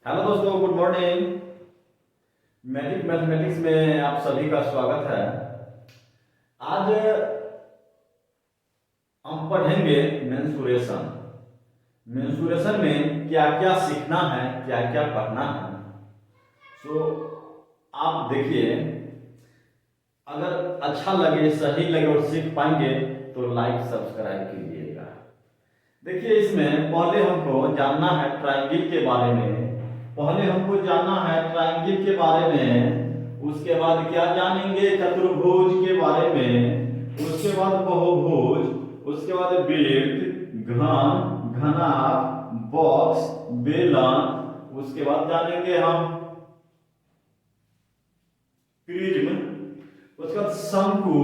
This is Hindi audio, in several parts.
हेलो दोस्तों, गुड मॉर्निंग। मैजिक मैथमेटिक्स में आप सभी का स्वागत है। आज हम पढ़ेंगे मेंसुरेशन। मेंसुरेशन में क्या क्या सीखना है, क्या क्या पढ़ना है। सो आप देखिए, अगर अच्छा लगे, सही लगे और सीख पाएंगे तो लाइक सब्सक्राइब कीजिएगा। देखिए, इसमें पहले हमको जानना है ट्रायंगल के बारे में। पहले हमको जानना है ट्रायंगल के बारे में, उसके बाद क्या जानेंगे, चतुर्भुज के बारे में, उसके बाद बहुभुज, उसके बाद वृत्त, घन, घनाभ, बॉक्स, बेलन, उसके बाद जानेंगे हम प्रिज्म, उसके बाद शंकु,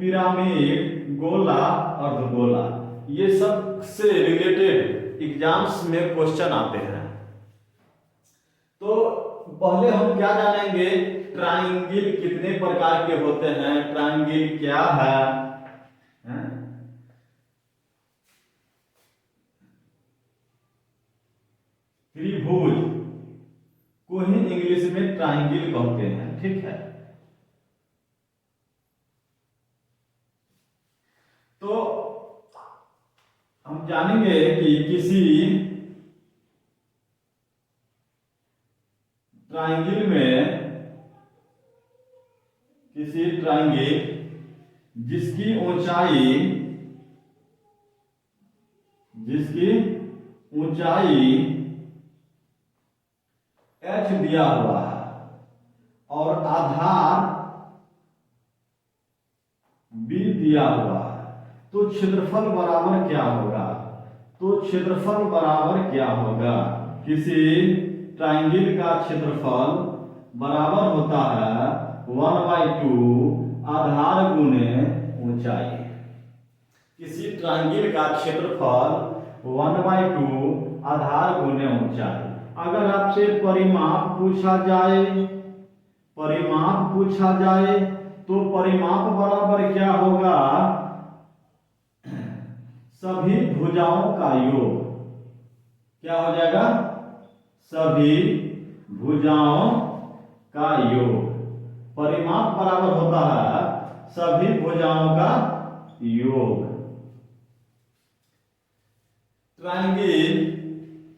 पिरामिड, गोला, अर्धगोला। ये सब से रिलेटेड एग्जाम्स में क्वेश्चन आते हैं। तो पहले हम क्या जानेंगे, ट्रायंगल कितने प्रकार के होते हैं, ट्रायंगल क्या है? त्रिभुज को ही इंग्लिश में ट्रायंगल कहते हैं, ठीक है। तो हम जानेंगे कि किसी ट्रायंगल जिसकी ऊंचाई h दिया हुआ है और आधार b दिया हुआ है, तो क्षेत्रफल बराबर क्या होगा? किसी ट्रायंगल का क्षेत्रफल बराबर होता है 1/2 आधार गुणे ऊंचाई। किसी ट्रायंगल का क्षेत्रफल 1/2 आधार गुणे ऊंचाई। अगर आपसे परिमाप पूछा जाए तो परिमाप बराबर क्या होगा? सभी भुजाओं का योग। क्या हो जाएगा? सभी भुजाओं का योग। परिमाप बराबर होता है सभी भुजाओं का योग। ट्रायंगल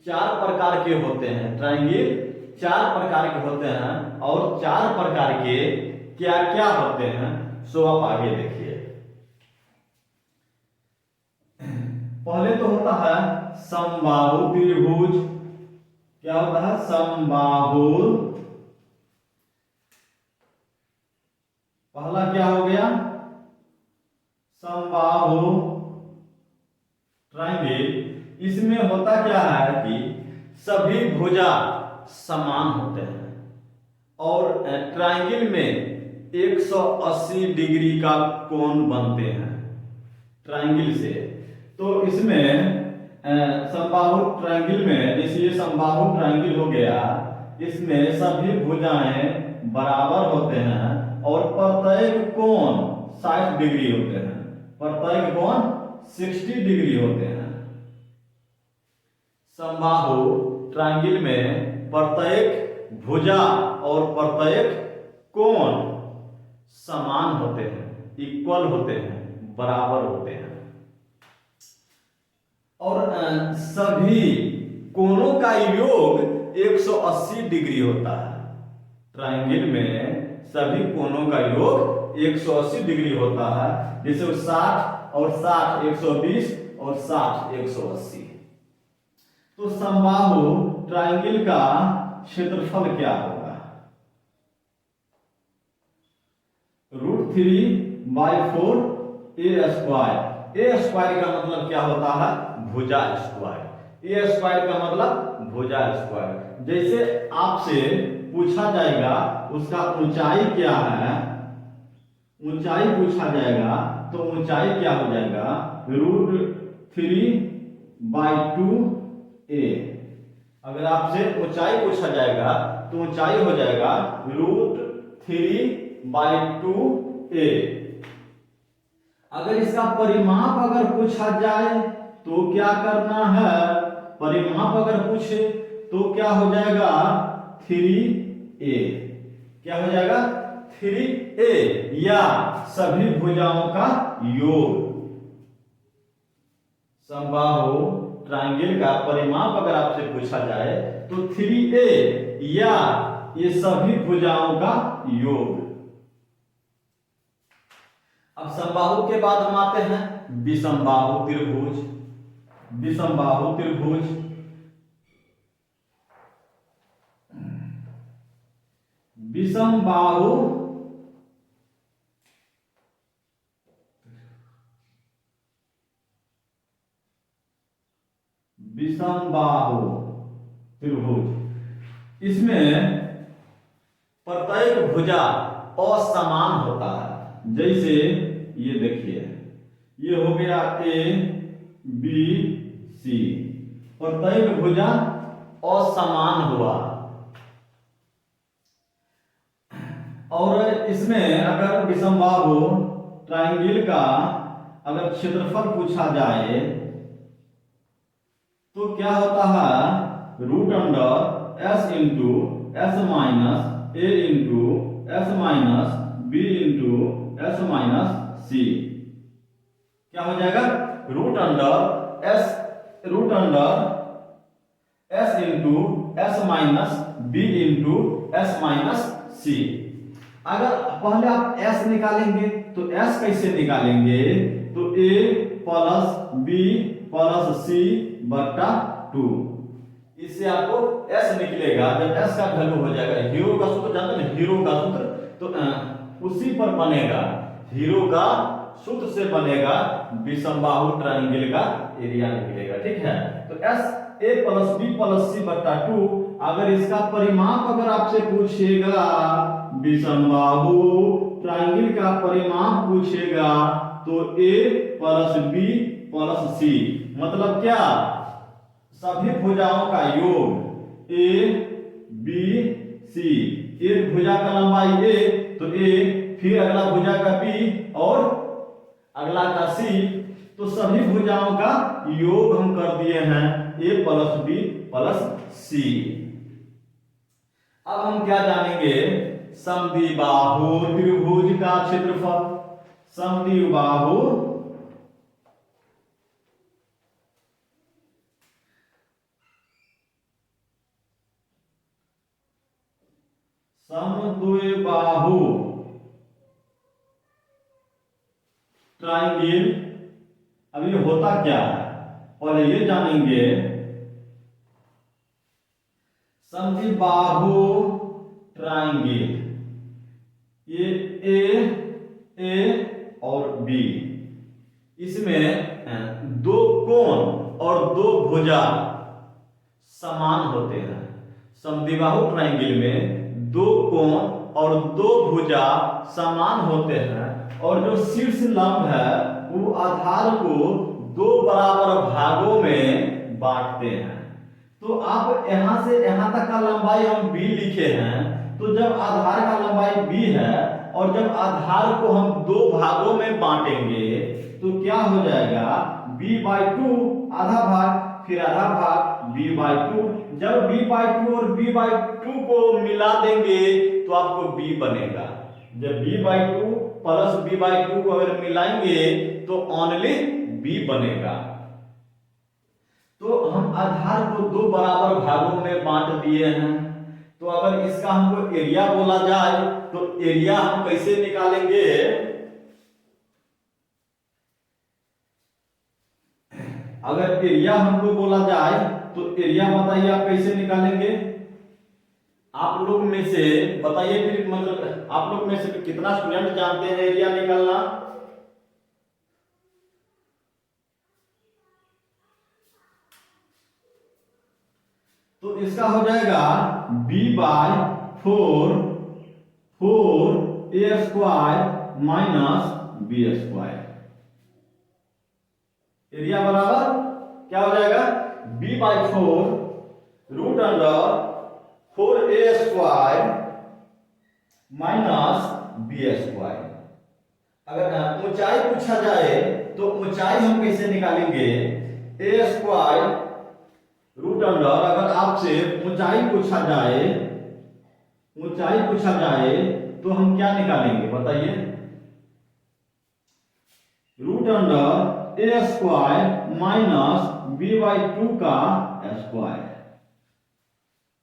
चार प्रकार के होते हैं। और चार प्रकार के क्या क्या होते हैं, सो आप आगे देखिए। पहले तो होता है समबाहु त्रिभुज। क्या होता है? समबाहु। पहला क्या हो गया? समबाहु ट्रायंगल। इसमें होता क्या है कि सभी भुजा समान होते हैं और ट्रायंगल में 180 डिग्री का कोण बनते हैं ट्रायंगल से। तो इसमें समबाहु ट्रायंगल में, जैसे ये समबाहु ट्रायंगल हो गया, इसमें सभी भुजाएं बराबर होते हैं और प्रत्येक कोण 60 डिग्री होते हैं। प्रत्येक कोण 60 डिग्री होते हैं। समबाहु ट्रायंगल में प्रत्येक भुजा और प्रत्येक कोण समान होते हैं, इक्वल होते हैं, बराबर होते हैं। और सभी कोणों का योग 180 डिग्री होता है। ट्रायंगल में सभी कोणों का योग 180 डिग्री होता है। जैसे 60 और 60 120 और 60 180। तो समबाहु ट्रायंगल का क्षेत्रफल क्या होगा? √3/4 a स्क्वायर। ए स्क्वायर का मतलब क्या होता है? भुजा स्क्वायर। ए स्क्वायर का मतलब भुजा स्क्वायर। जैसे आपसे पूछा जाएगा उसका ऊंचाई क्या है, ऊंचाई पूछा जाएगा तो ऊंचाई क्या हो जाएगा? √3/2 a। अगर आपसे ऊंचाई पूछा जाएगा तो ऊंचाई हो जाएगा √3/2 a। अगर इसका परिमाप अगर पूछा जाए तो क्या करना है? परिमाप अगर पूछे तो क्या हो जाएगा 3a, क्या हो जाएगा 3a, या सभी भुजाओं का योग। समबाहु ट्रायंगल का परिमाप अगर आपसे पूछा जाए तो 3a या ये सभी भुजाओं का योग। अब समबाहु के बाद हम आते हैं विषमबाहु त्रिभुज। विषमबाहु त्रिभुज, विषमबाहु विषमबाहु त्रिभुज, इसमें प्रत्येक भुजा असमान होता है। जैसे ये देखिए, ये हो गया ए बी सी, प्रत्येक भुजा असमान हुआ। और इसमें अगर विषमबाहु ट्रायंगल का अगर क्षेत्रफल पूछा जाए तो क्या होता है, root under S into S minus A into S minus B into S minus C. क्या हो जाएगा, root under S into S minus B into S minus C. अगर पहले आप एस निकालेंगे तो एस कैसे निकालेंगे, तो ए प्लस बी प्लस सी बटा 2, इससे आपको एस निकलेगा। जब एस का वैल्यू हो जाएगा, हीरो का सूत्र जानते हैं, हीरो का सूत्र, तो उसी पर बनेगा, हीरो का सूत्र से बनेगा विषमबाहु ट्रायंगल का एरिया निकलेगा। ठीक है, तो S A plus B plus C बटा 2। अगर इसका परिमाप अगर आपसे पूछेगा, विषमबाहु ट्रायंगल का परिमाप पूछेगा, तो ए प्लस बी प्लस सी, मतलब क्या, सभी भुजाओं का योग ए बी सी। एक भुजा का लंबाई ए तो ए, फिर अगला भुजा का बी और अगला का सी, तो सभी भुजाओं का योग हम कर दिए हैं ए प्लस बी प्लस सी। अब हम क्या जानेंगे, समद्विबाहु त्रिभुज का क्षेत्रफल। समद्विबाहु समद्विबाहु ट्रायंगल, अब ये होता क्या है पहले ये जानेंगे। समद्विबाहु ट्रायंगल, ये ए और बी, इसमें दो कोण और दो भुजा समान होते हैं। समद्विबाहु ट्रायंगल में दो कोण और दो भुजा समान होते हैं, और जो शीर्ष लंब है वो आधार को दो बराबर भागों में बांटते हैं। तो आप यहां से यहां तक का लंबाई हम b लिखे हैं, तो जब आधार का लंबाई b है और जब आधार को हम दो भागों में बांटेंगे तो क्या हो जाएगा, b/2 आधा भाग, फिर आधा भाग b/2। जब b/2 और b/2 को मिला देंगे तो आपको b बनेगा। जब b/2 प्लस b/2 को अगर मिलाएंगे तो ओनली b बनेगा। तो हम आधार को दो बराबर भागों में बांट दिए हैं। तो अगर इसका हमको एरिया बोला जाए तो एरिया हम कैसे निकालेंगे, अगर एरिया हमको बोला जाए तो एरिया बताइए आप कैसे निकालेंगे। आप लोग में से बताइए, फिर मतलब आप लोग में से कितना स्टूडेंट जानते हैं एरिया निकालना। तो इसका हो जाएगा b/4 4a² minus b²। Area बराबर क्या हो जाएगा, b/4 root under 4a² minus b²। अगर ऊंचाई पूछा जाए तो ऊंचाई हम कैसे निकालेंगे, a² रूट अंडर अगर आपसे ऊंचाई पूछा जाए तो हम क्या निकालेंगे बताइए। Root under A square minus B by 2 का स्क्वायर।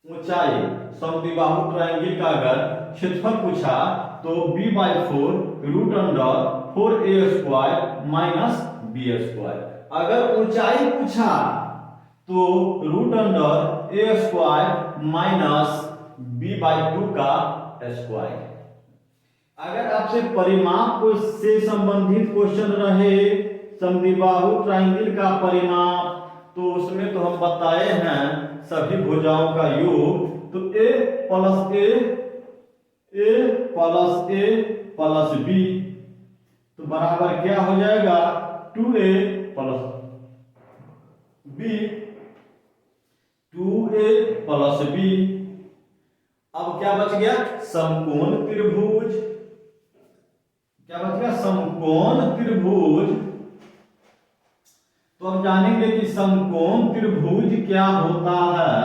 ऊंचाई समद्विबाहु ट्रायंगल का अगर क्षेत्रफल पूछा तो b by 4 root under 4a स्क्वायर माइनस b स्क्वायर। अगर ऊंचाई पूछा तो root under a square minus b by 2 का स्क्वायर। अगर आपसे परिमाप को से संबंधित क्वेश्चन रहे समद्विबाहु ट्रायंगल का परिमाप, तो उसमें तो हम बताए हैं सभी भुजाओं का योग, तो a प्लस b तो बराबर क्या हो जाएगा 2a plus b, 2a plus b। अब क्या बच गया समकोण त्रिभुज। क्या बच गया समकोण त्रिभुज। तो अब जानेंगे कि समकोण त्रिभुज क्या होता है।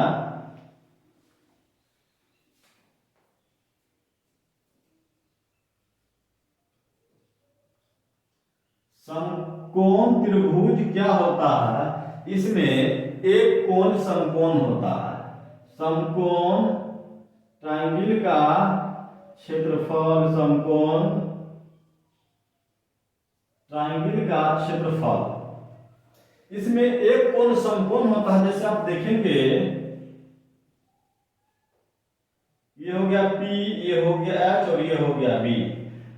समकोण त्रिभुज क्या होता है, इसमें एक कोण समकोण होता है। समकोण ट्रायंगल का क्षेत्रफल, समकोण ट्रायंगल का क्षेत्रफल, इसमें एक कोण समकोण होता है। जैसे आप देखेंगे ये हो गया P, ये हो गया H और ये हो गया B।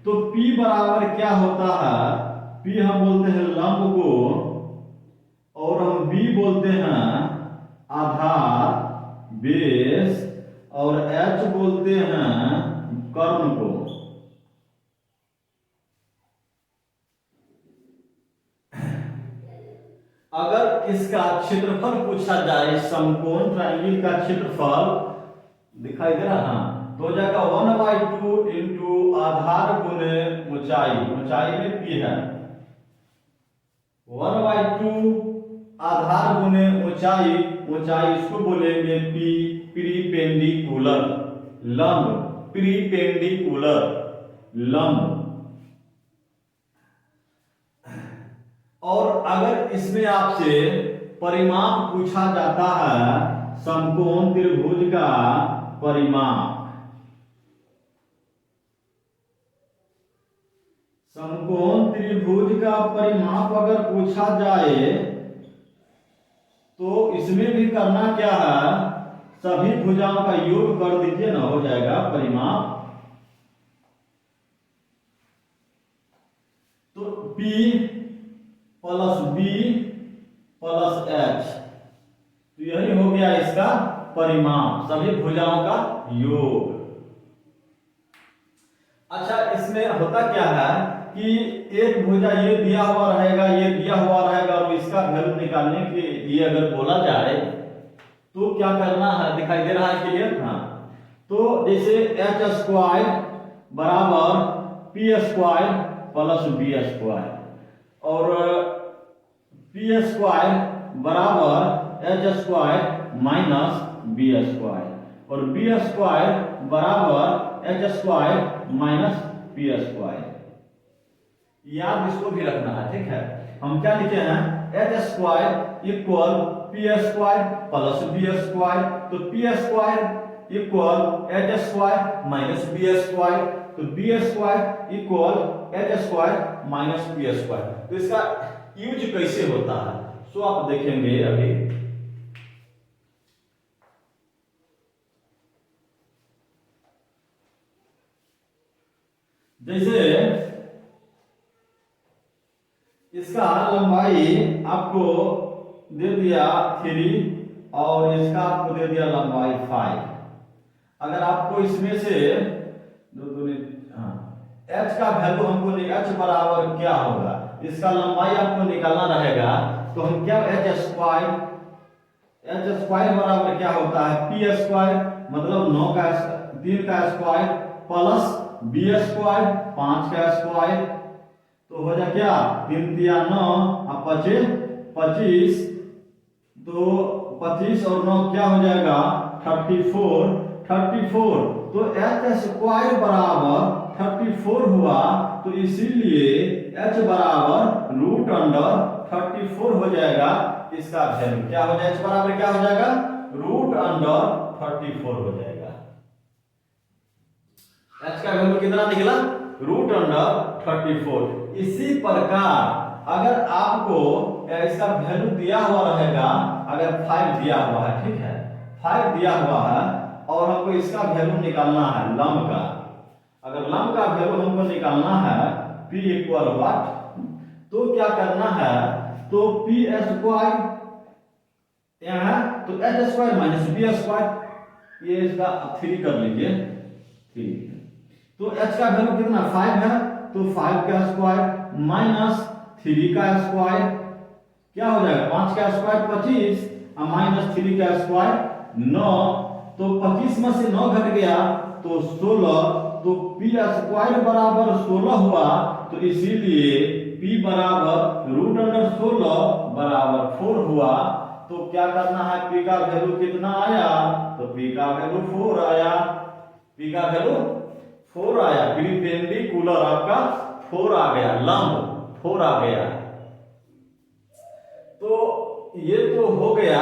तो P बराबर क्या होता है, P हम बोलते हैं लंब को और हम B बोलते हैं आधार बेस और H बोलते हैं कर्ण को। अगर इसका क्षेत्रफल पूछा जाए, समकोण ट्रायंगल का क्षेत्रफल दिखाई दे रहा है, तो हो जाएगा 1/2 इंटू आधार गुने ऊंचाई, ऊंचाई में P है 1/2 आधार गुने ऊंचाई, ऊंचाई इसको बोलेंगे P, प्रीपेंडिकुलर लंब, प्रीपेंडिकुलर लंब। और अगर इसमें आपसे परिमाप पूछा जाता है समकोण त्रिभुज का परिमाप, समकोण त्रिभुज का परिमाप अगर पूछा जाए तो इसमें भी करना क्या है, सभी भुजाओं का योग कर दीजिए ना, हो जाएगा परिमाप। तो P plus B plus H, तो यही हो गया इसका परिमाप, सभी भुजाओं का योग। अच्छा, इसमें होता क्या है कि एक भुजा ये दिया हुआ रहेगा, ये दिया हुआ रहेगा, और इसका वैल्यू निकालने के लिए अगर बोला जाए तो क्या करना है, दिखाई दे रहा है क्लियर। हाँ, तो जैसे H स्क्वायर बराबर P square plus B square और P स्क्वायर बराबर H square minus B square और B स्क्वायर बराबर H square minus P square. याद इसको भी रखना है, ठीक है। हम क्या लिखे हैं, H square equal P square plus B square, तो P square equal H square minus B square, तो B square equal H square minus P square. तो इसका यूज कैसे होता है सो आप देखेंगे अभी। जैसे इसका लंबाई आपको दे दिया 3 और इसका आपको दे दिया लंबाई 5। अगर आपको इसमें से H का वैल्यू हमको H बराबर क्या होगा, इसका लंबाई आपको निकालना रहेगा, तो हम क्या H स्क्वायर बराबर क्या होता है P स्क्वायर, मतलब 9 का 3 का स्क्वायर प्लस B स्क्वायर 5 का स्क्वायर, तो हो जाए क्या 3 3 9 और 25 25, तो 25 और 9 क्या हो जाएगा 34। 34 तो एच स्क्वायर बराबर 34 हुआ, तो इसीलिए एच बराबर रूट अंडर 34 हो जाएगा। इसका वैल्यू क्या हो जाएगा, एच बराबर क्या हो जाएगा रूट अंडर 34 हो जाएगा। एच का वैल्यू कितना निकला रूट अंडर 34। इसी प्रकार अगर आपको इसका वैल्यू दिया हुआ रहेगा, अगर 5 दिया हुआ है, ठीक है 5 दिया हुआ है और हमको इसका वैल्यू निकालना है लंब का, अगर लंब का वैल्यू हमको निकालना है p इक्वल व्हाट, तो क्या करना है, तो p स्क्वायर यहाँ है तो h square minus b square, ये इसका 3 कर लीजिए, ठीक है। तो h का वैल्यू कितना 5 है, तो 5 का स्क्वायर माइनस 3 का स्क्वायर क्या हो जाएगा 5 का स्क्वायर 25 और माइनस 3 का स्क्वायर 9, तो 25 में से 9 घट गया तो 16, तो p स्क्वायर बराबर 16 हुआ, तो इसीलिए p बराबर रूट अंडर 16 बराबर 4 हुआ। तो क्या करना है, p का वैल्यू कितना आया, तो p का वैल्यू 4 आया, p का वैल्यू 4 आया, परपेंडिकुलर आपका 4 आ गया, लंब 4 आ गया। तो ये तो हो गया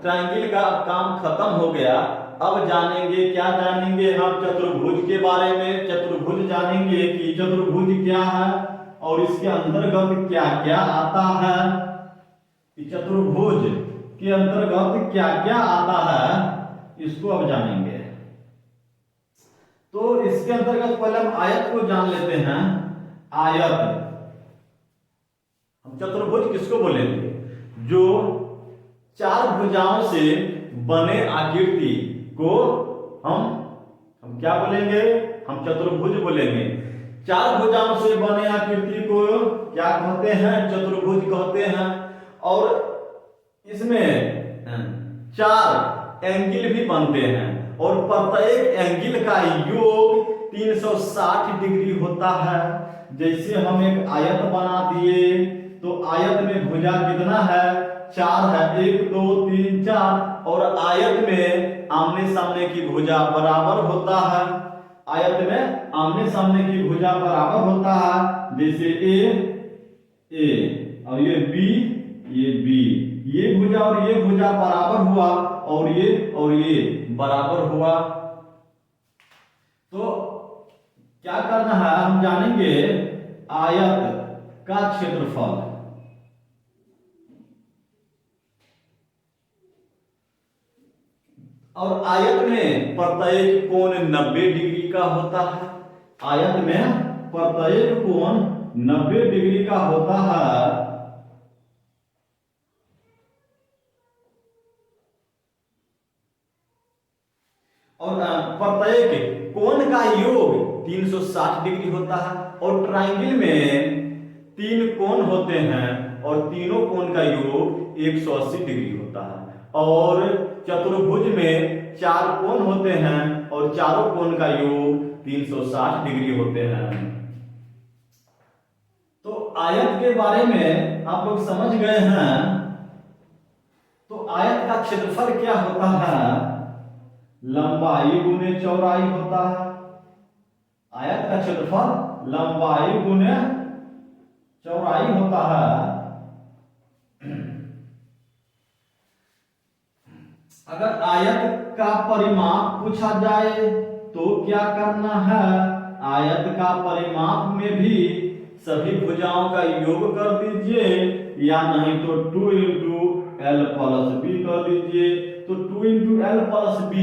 ट्रायंगल का काम खत्म हो गया। अब जानेंगे क्या जानेंगे हम चतुर्भुज के बारे में, चतुर्भुज जानेंगे कि चतुर्भुज क्या है और इसके अंतर्गत क्या क्या आता है, कि चतुर्भुज के अंतर्गत क्या क्या आता है इसको अब जानेंगे। तो इसके अंतर्गत पहले हम आयत को जान लेते हैं। आयत, हम चतुर्भुज किसको बोलेंगे, जो 4 भुजाओं से बने आकृति को हम क्या बोलेंगे, हम चतुर्भुज बोलेंगे। 4 भुजाओं से बने आकृति को क्या कहते हैं, चतुर्भुज कहते हैं। और इसमें 4 एंगल भी बनते हैं और प्रत्येक एंगल का योग 360 डिग्री होता है। जैसे हम एक आयत बना दिए, तो आयत में भुजा कितना है 4 है, 1 2 3 4, और आयत में आमने सामने की भुजा बराबर होता है, आयत में आमने सामने की भुजा बराबर होता है। जैसे ए और ये बी, ये बी, ये भुजा और ये भुजा बराबर हुआ और ये बराबर हुआ। तो क्या करना है, हम जानेंगे आयत का क्षेत्रफल। और आयत में प्रत्येक कोण 90 डिग्री का होता है, आयत में प्रत्येक कोण 90 डिग्री का होता है। और प्रत्येक कोण का योग 360 डिग्री होता है। और ट्रायंगल में 3 कोण होते हैं और तीनों कोण का योग 180 डिग्री होता है। और चतुर्भुज में 4 कोण होते हैं और चारों कोण का योग 360 डिग्री होते हैं। तो आयत के बारे में आप लोग समझ गए हैं। तो आयत का क्षेत्रफल क्या होता है, लंबाई गुने चौड़ाई होता है। आयत का क्षेत्रफल लंबाई गुने चौड़ाई होता है। अगर आयत का परिमाप पूछा जाए तो क्या करना है, आयत का परिमाप में भी सभी भुजाओं का योग कर दीजिए, या नहीं तो 2 × L + B कर दीजिए। तो 2 × L + B,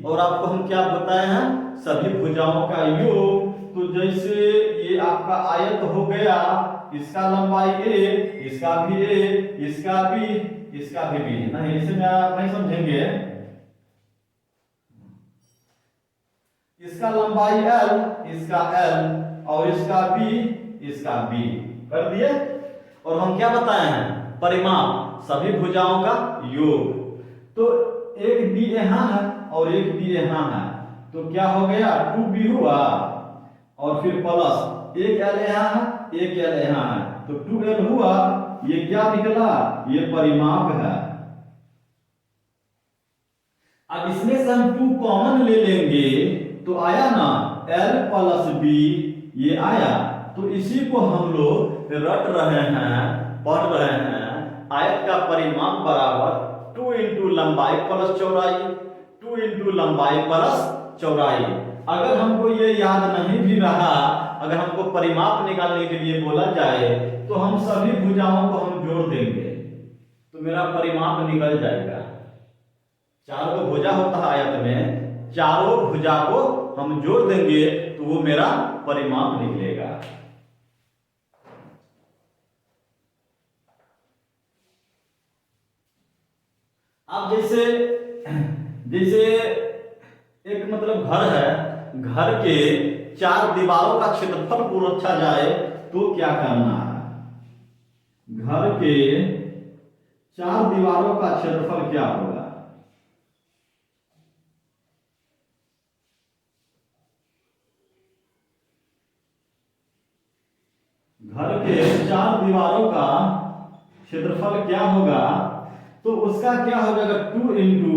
और आपको हम क्या बताए हैं, सभी भुजाओं का योग। तो जैसे ये आपका आयत हो गया, इसका लंबाई a, इसका भी a, इसका भी, इसका भी b, नहीं इसे में आप नहीं समझेंगे। इसका लंबाई l, इसका l, और इसका b, इसका b कर दिए। और हम क्या बताए हैं, परिमाप सभी भुजाओं का योग। तो एक b यहाँ है और एक b यहाँ है, तो क्या हो गया 2b हुआ, और फिर प्लस एक l यहाँ है, एक l यहाँ है, तो 2l हुआ। ये क्या निकला, ये परिमाप है। अब इसमें से हम 2 कॉमन ले लेंगे तो आया ना L प्लस B, ये आया। तो इसी को हम लोग रट रहे हैं, पढ़ रहे हैं। आयत का परिमाप बराबर 2 इंटू लंबाई प्लस चौड़ाई, 2 इंटू लंबाई प्लस चौड़ाई। अगर हमको ये याद नहीं भी रहा, अगर हमको परिमाप निकालने के लिए बोला जाए तो हम सभी भुजाओं को हम जोड़ देंगे तो मेरा परिमाप निकल जाएगा। 4 को भुजा होता है आयत में, चारों भुजा को हम जोड़ देंगे तो वो मेरा परिमाप निकलेगा। अब जैसे जैसे एक मतलब घर है, घर के 4 दीवारों का क्षेत्रफल पूछा जाए तो क्या करना है? घर के 4 दीवारों का क्षेत्रफल क्या होगा? घर के 4 दीवारों का क्षेत्रफल क्या होगा? तो उसका क्या हो जाएगा? 2 into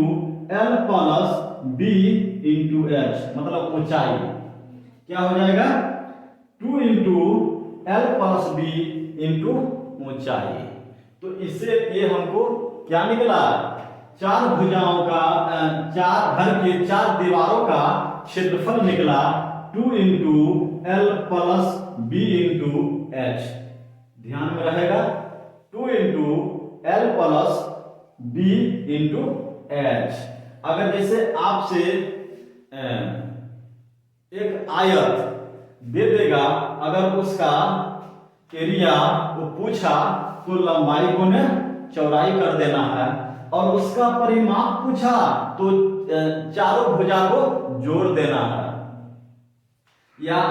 L plus B into H, मतलब ऊंचाई। क्या हो जाएगा? 2 into L plus B into ऊंचाई। तो इससे ये हमको क्या निकला? 4 भुजाओं का, 4 घर के 4 दीवारों का क्षेत्रफल निकला 2 into L plus B into H. ध्यान में रहेगा, 2 into L plus B into H. अगर जैसे आपसे एक आयत दे देगा, अगर उसका एरिया को पूछा तो लंबाई गुने चौड़ाई कर देना है, और उसका परिमाप पूछा तो चारों भुजा को जोड़ देना है। या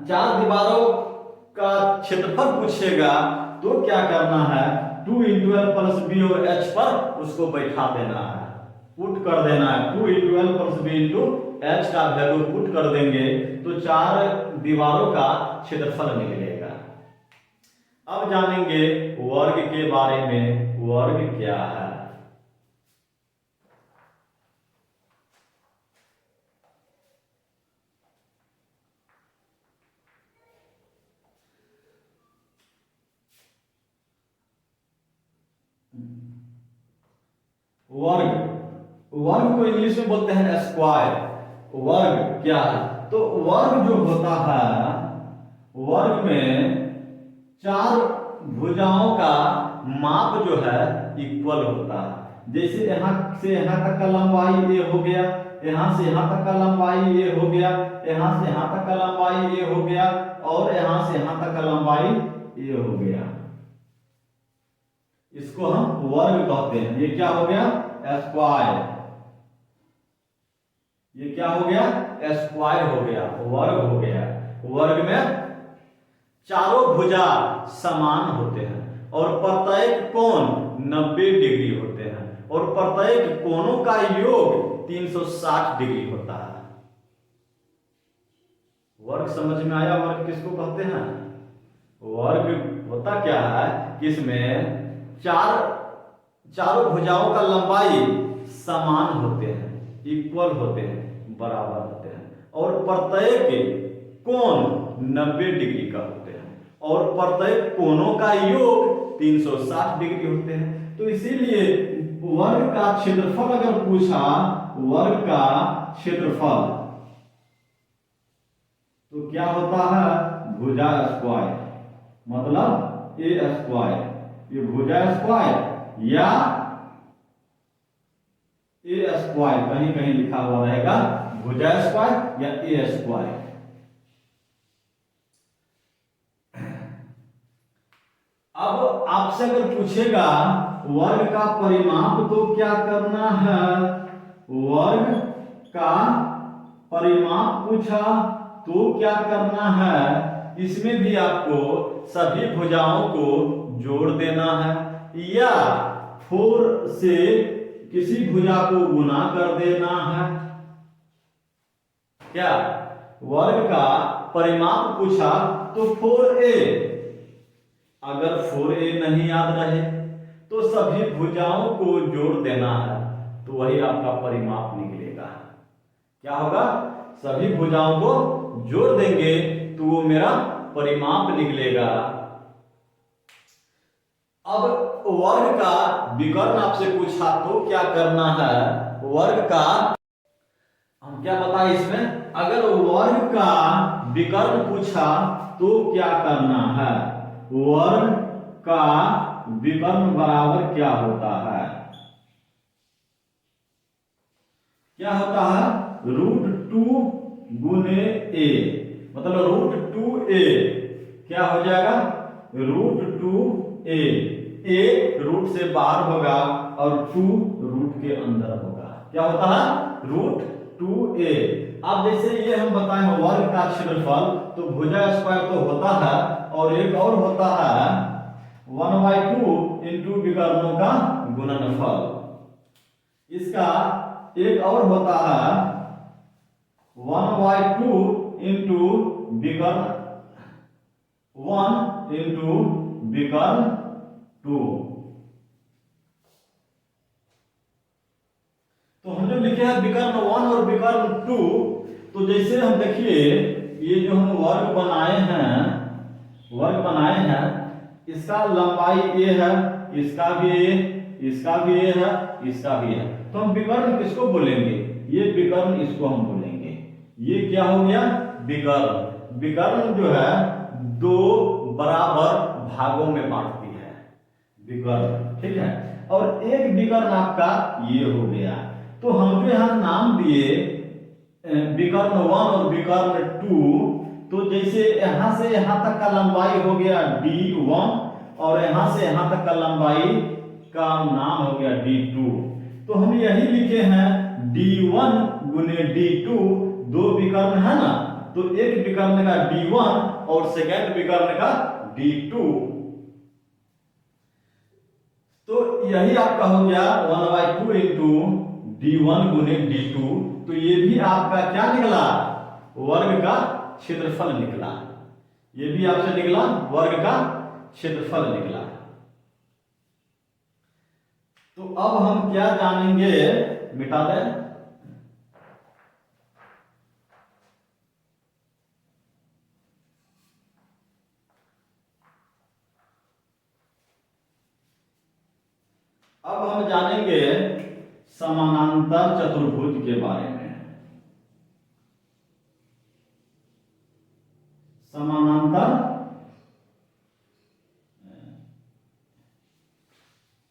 4 दीवारों का क्षेत्रफल पूछेगा तो क्या करना है? 2 इंटू एल प्लस बी और एच पर उसको बैठा देना है, पुट कर देना है। 2 into L plus B into H का वैल्यू पुट कर देंगे तो 4 दीवारों का क्षेत्रफल निकलेगा। अब जानेंगे वर्ग के बारे में। वर्ग क्या है? वर्ग, वर्ग को इंग्लिश में बोलते हैं स्क्वायर। वर्ग क्या है? तो वर्ग जो होता है, वर्ग में 4 भुजाओं का माप जो है इक्वल होता है। जैसे यहां से यहां तक का लंबाई ये हो गया, यहां से यहां तक का लंबाई ये हो गया, यहां से यहां तक का लंबाई ये हो गया, और यहां से यहां तक का लंबाई ये हो गया। इसको हम वर्ग कहते हैं। ये क्या हो गया? स्क्वायर। ये क्या हो गया? स्क्वायर हो गया, वर्ग हो गया। वर्ग में चारों भुजा समान होते हैं और प्रत्येक कोण 90 डिग्री होते हैं, और प्रत्येक कोणों का योग 360 डिग्री होता है। वर्ग समझ में आया? वर्ग किसको कहते हैं? वर्ग होता क्या है कि इसमें चारों भुजाओं का लंबाई समान होते हैं, इक्वल होते हैं, बराबर होते हैं, और प्रत्येक कोण 90 डिग्री का होते हैं, और प्रत्येक कोणों का योग 360 डिग्री होते हैं। तो इसीलिए वर्ग का क्षेत्रफल अगर पूछा, वर्ग का क्षेत्रफल, तो क्या होता है? भुजा स्क्वायर, मतलब ए स्क्वायर। ये भुजा स्क्वायर या ए स्क्वायर, कहीं कहीं लिखा हुआ रहेगा भुजा स्क्वायर या ए स्क्वायर। अब आपसे अगर पूछेगा वर्ग का परिमाप तो क्या करना है? वर्ग का परिमाप पूछा तो क्या करना है? इसमें भी आपको सभी भुजाओं को जोड़ देना है, या 4 से किसी भुजा को गुना कर देना है। क्या? वर्ग का परिमाप पूछा तो 4a, अगर 4a नहीं याद रहे तो सभी भुजाओं को जोड़ देना है। तो वही आपका परिमाप निकलेगा। क्या होगा, सभी भुजाओं को जोड़ देंगे तो वो मेरा परिमाप निकलेगा। अब वर्ग का विकर्ण आपसे पूछा तो क्या करना है, वर्ग का हम क्या बताएं इसमें, अगर वर्ग का विकर्ण पूछा तो क्या करना है, वर्ग का विकर्ण बराबर क्या होता है, क्या होता है, √2 गुने ए, मतलब √2a क्या हो जाएगा, √2a, a रूट से बाहर होगा और 2 रूट के अंदर होगा, क्या होता है, √2a। अब जैसे ये हम बताएं वर्ग का क्षेत्रफल, तो भुजा स्क्वायर तो होता है और एक और होता है 1/2 इंटू विकर्णों का गुणनफल, इसका एक और होता है 1/2 इंटू विकर्ण 1 इंटू विकर्ण 2। तो हम जो लिखे हैं विकर्ण 1 और विकर्ण 2, तो जैसे हम देखिए ये जो हम वर्ग बनाए हैं, इसका लंबाई a है, इसका भी a, इसका भी a है, इसका भी है, तो हम विकर्ण किसको बोलेंगे, ये विकर्ण इसको हम बोलेंगे, ये क्या हो गया, विकर्ण। विकर्ण जो है दो बराबर भागों में बांटती है विकर्ण, ठीक है, और एक विकर्ण आपका ये हो गया। तो हम जो यहाँ नाम दिए विकर्ण 1 और विकर्ण 2, तो जैसे यहां से यहां तक का लंबाई हो गया d1 और यहां से यहां तक का लंबाई का नाम हो गया d2, तो हम यही लिखे हैं d1 गुने d2, दो विकर्ण है ना, तो एक विकर्ण का d1 और सेकेंड विकर्ण का d2, तो यही आपका हो गया 1/2 इंटू d1 गुने d2, तो ये भी आपका क्या निकला, वर्ग का क्षेत्रफल निकला, ये भी आपसे निकला वर्ग का क्षेत्रफल निकला। तो अब हम क्या जानेंगे, मिटा दें, अब हम जानेंगे समानांतर चतुर्भुज के बारे में। समानांतर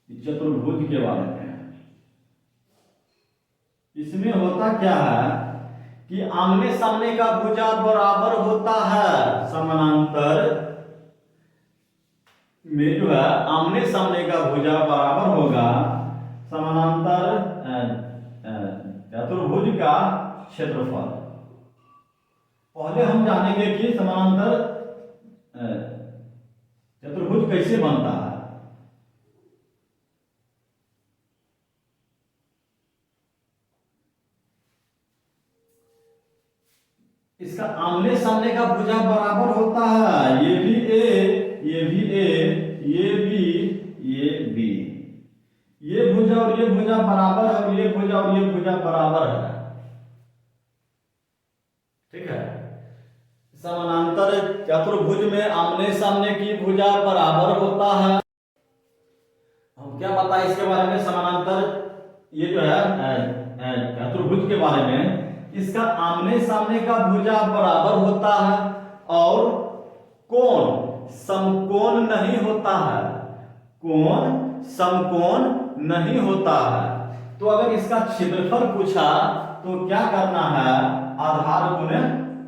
चतुर्भुज के बारे में, इसमें होता क्या है कि आमने सामने का भुजा बराबर होता है, समानांतर में जो है आमने सामने का भुजा बराबर होगा समानांतर चतुर्भुज का क्षेत्रफल। पहले हम जानेंगे कि समानांतर चतुर्भुज कैसे बनता है। इसका आमने सामने का भुजा बराबर होता है, ये भी a, ये भी a, ये भी, ये भी, ये भुजा और ये भुजा बराबर है और ये भुजा और ये भुजा बराबर है, ठीक है। समानांतर चतुर्भुज में आमने सामने की भुजा बराबर होता है। हम क्या बताएं इसके बारे में, समानांतर ये जो है चतुर्भुज के बारे में, इसका आमने सामने का भुजा बराबर होता है और कोण समकोण नहीं होता है, कोण समकोण नहीं होता है। तो अगर इसका क्षेत्रफल पूछा तो क्या करना है, आधार गुने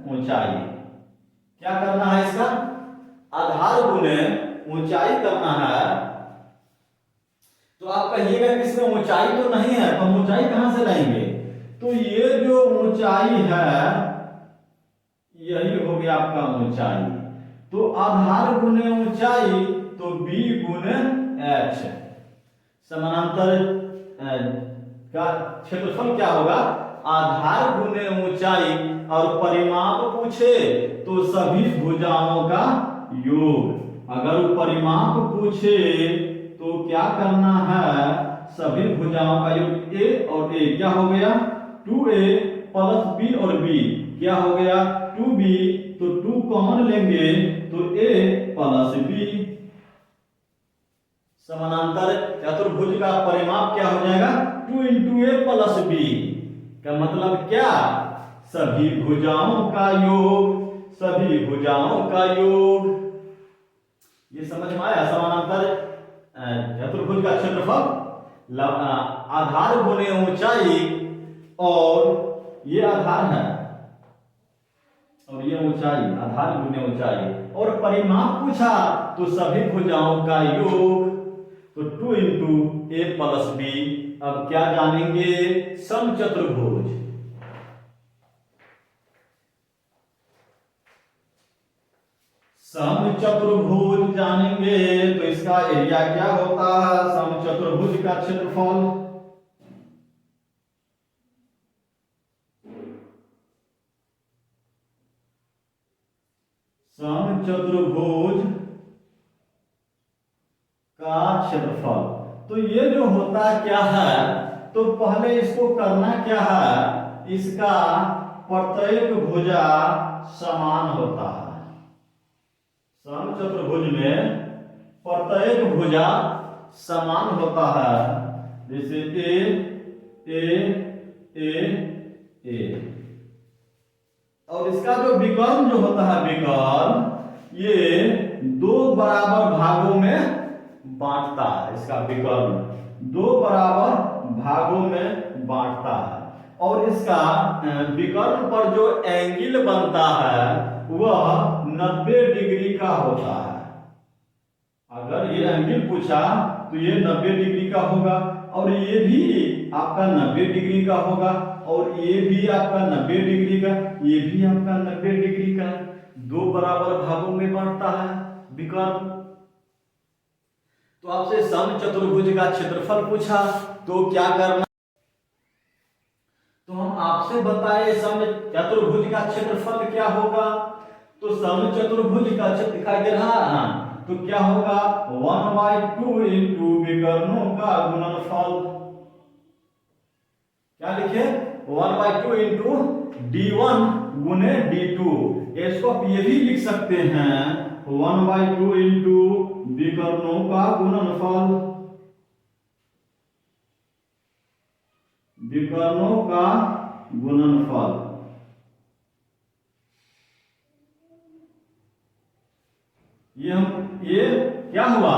ऊंचाई, क्या करना है, इसका आधार गुने ऊंचाई करना है। तो आप कहिएगा कि इसमें ऊंचाई तो नहीं है, तो हम ऊंचाई कहां से लाएंगे, तो ये जो ऊंचाई है यही हो गया आपका ऊंचाई, तो आधार गुने ऊंचाई तो b गुने h। समानांतर का क्षेत्रफल क्या होगा, आधार गुने ऊंचाई, और परिमाप पूछे तो सभी भुजाओं का योग। अगर परिमाप पूछे तो क्या करना है, सभी भुजाओं का योग ए और ए क्या हो गया 2a प्लस बी और बी क्या हो गया 2b, तो 2 कॉमन लेंगे तो a प्लस b। समानांतर चतुर्भुज का परिमाप क्या हो जाएगा 2 इंटू ए प्लस बी का मतलब क्या सभी भुजाओं का योग, सभी भुजाओं का योग। ये समझ में आया। समानांतर चतुर्भुज का क्षेत्रफल आधार गुने ऊंचाई, और ये आधार है और ये ऊंचाई, आधार गुने ऊंचाई, और परिमाप पूछा तो सभी भुजाओं का योग, तो 2 इंटू ए प्लस बी। अब क्या जानेंगे समचतुर्भुज। समचतुर्भुज जानेंगे तो इसका एरिया क्या होता है, समचतुर्भुज का क्षेत्रफल। समचतुर्भुज का क्षेत्रफल, तो ये जो होता क्या है, तो पहले इसको करना क्या है, इसका प्रत्येक भुजा समान होता है। समचतुर्भुज में प्रत्येक भुजा समान होता है, जैसे ए ए ए ए। और इसका जो विकर्ण जो होता है, विकर्ण ये 2 बराबर भागों में बांटता है। इसका विकर्ण 2 बराबर भागों में बांटता है, और इसका विकर्ण पर जो एंगल बनता है वह 90 डिग्री का होता है। अगर ये एंगल पूछा तो ये 90 डिग्री का होगा, और ये भी आपका 90 डिग्री का होगा, और ये भी आपका 90 डिग्री का, ये भी आपका 90 डिग्री का। 2 बराबर भागों में बांटता है विकर्ण। तो आपसे समचतुर्भुज का क्षेत्रफल पूछा तो क्या करना, तो हम आपसे बताए समचतुर्भुज का क्षेत्रफल क्या होगा। तो समचतुर्भुज का क्षेत्र दिखाई दे रहा है, तो क्या होगा 1/2 इंटू विकर्णों का गुणनफल। क्या लिखे 1/2 इंटू d1 गुने d2। इसको आप ये भी लिख सकते हैं 1/2 इंटू विकर्णों का गुणनफल, विकर्णों का गुणनफल। ये क्या हुआ,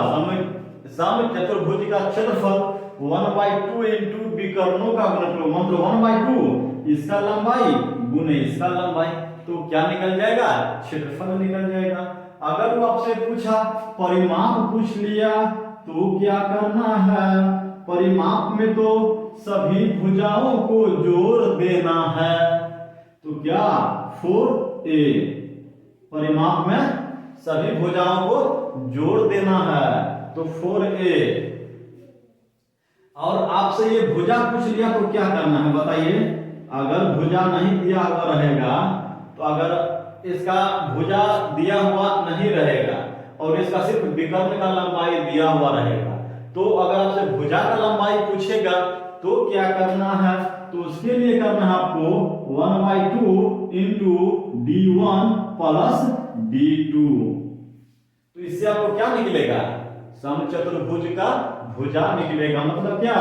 समचतुर्भुज का क्षेत्रफल 1/2 इंटू विकर्णों का गुणनफल, मतलब 1/2 इसका लंबाई गुने इसका लंबाई, तो क्या निकल जाएगा क्षेत्रफल निकल जाएगा। अगर वो आपसे पूछा परिमाप पूछ लिया तो क्या करना है, परिमाप में तो सभी भुजाओं को जोड़ देना है, तो क्या 4a, परिमाप में सभी भुजाओं को जोड़ देना है, तो 4a। और आपसे ये भुजा पूछ लिया तो क्या करना है बताइए। अगर भुजा नहीं दिया हुआ रहेगा, तो अगर इसका भुजा दिया हुआ नहीं रहेगा और इसका सिर्फ विकर्ण का लंबाई दिया हुआ रहेगा, तो अगर आपसे भुजा का लंबाई पूछेगा तो क्या करना है, तो उसके लिए करना है आपको 1/2 इंटू d1 प्लस d2। तो इससे आपको क्या निकलेगा, समचतुर्भुज का भुजा निकलेगा, मतलब क्या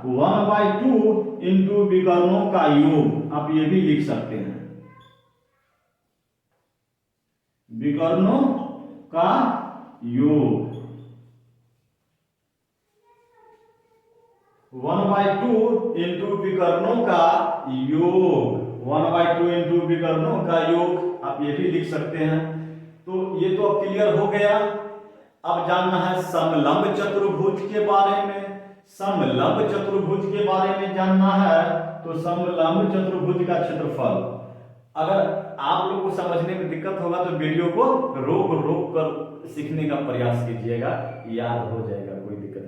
1/2 इंटू विकर्णों का योग। आप ये भी लिख सकते हैं विकर्णों का योग, 1/2 इंटू विकर्णों का योग, 1/2 इंटू विकर्णों का योग आप ये भी लिख सकते हैं। तो ये तो अब क्लियर हो गया। अब जानना है समलंब चतुर्भुज के बारे में। समलंब चतुर्भुज के बारे में जानना है तो समलंब चतुर्भुज का क्षेत्रफल। अगर आप लोग को समझने में दिक्कत होगा तो वीडियो को रोक रोक कर सीखने का प्रयास कीजिएगा, याद हो जाएगा, कोई दिक्कत